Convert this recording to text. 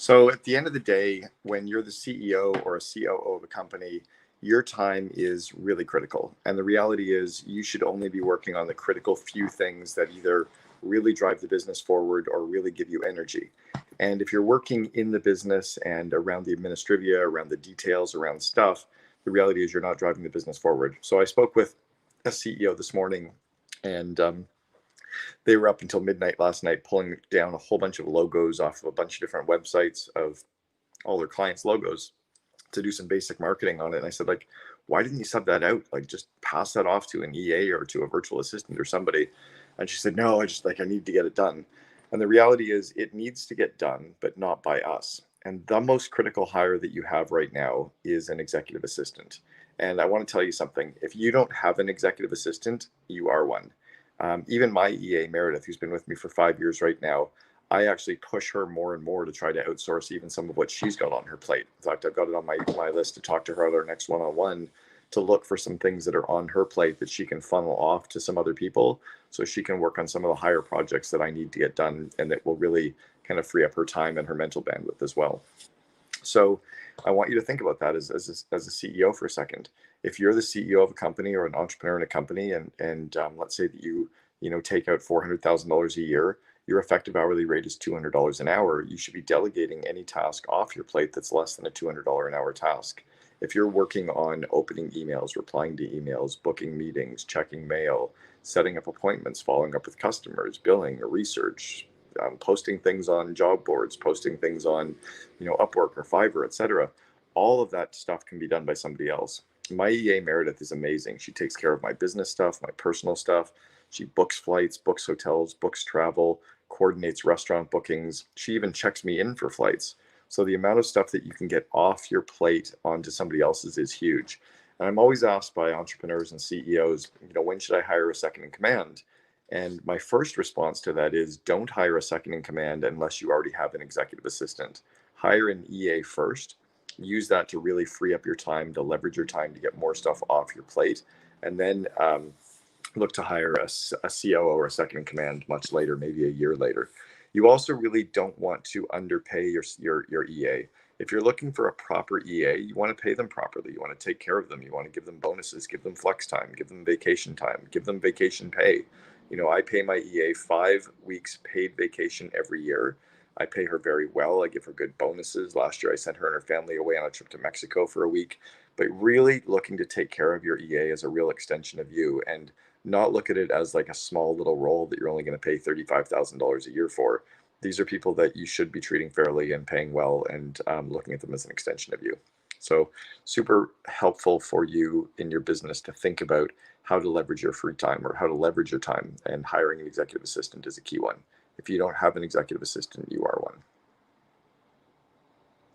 So at the end of the day, when you're the CEO or a COO of a company, your time is really critical. And the reality is you should only be working on the critical few things that either really drive the business forward or really give you energy. And if you're working in the business and around the administrivia, around the details, around stuff, the reality is you're not driving the business forward. So I spoke with a CEO this morning, and they were up until midnight last night pulling down a whole bunch of logos off of a bunch of different websites of all their clients' logos to do some basic marketing on it. And I said, like, why didn't you sub that out? Like, just pass that off to an EA or to a virtual assistant or somebody. And she said, no, I need to get it done. And the reality is it needs to get done, but not by us. And the most critical hire that you have right now is an executive assistant. And I want to tell you something. If you don't have an executive assistant, you are one. Even my EA, Meredith, who's been with me for 5 years right now, I actually push her more and more to try to outsource even some of what she's got on her plate. In fact, I've got it on my list to talk to her at our next one-on-one to look for some things that are on her plate that she can funnel off to some other people so she can work on some of the higher projects that I need to get done and that will really kind of free up her time and her mental bandwidth as well. So I want you to think about that as a CEO for a second. If you're the CEO of a company or an entrepreneur in a company, and let's say that you take out $400,000 a year, your effective hourly rate is $200 an hour. You should be delegating any task off your plate that's less than a $200 an hour task. If you're working on opening emails, replying to emails, booking meetings, checking mail, setting up appointments, following up with customers, billing, research, posting things on job boards, posting things on, Upwork or Fiverr, etc. All of that stuff can be done by somebody else. My EA Meredith is amazing. She takes care of my business stuff, my personal stuff. She books flights, books hotels, books travel, coordinates restaurant bookings. She even checks me in for flights. So the amount of stuff that you can get off your plate onto somebody else's is huge. And I'm always asked by entrepreneurs and CEOs, when should I hire a second in command? And my first response to that is don't hire a second in command unless you already have an executive assistant. Hire an EA first. Use that to really free up your time, to leverage your time to get more stuff off your plate. And then look to hire a COO or a second in command much later, maybe a year later. You also really don't want to underpay your EA. If you're looking for a proper EA, you want to pay them properly. You want to take care of them. You want to give them bonuses, give them flex time, give them vacation time, give them vacation pay. I pay my EA 5 weeks paid vacation every year. I pay her very well. I give her good bonuses. Last year, I sent her and her family away on a trip to Mexico for a week. But really looking to take care of your EA as a real extension of you and not look at it as like a small little role that you're only going to pay $35,000 a year for. These are people that you should be treating fairly and paying well and looking at them as an extension of you. So super helpful for you in your business to think about how to leverage your free time or how to leverage your time, and hiring an executive assistant is a key one. If you don't have an executive assistant, you are one.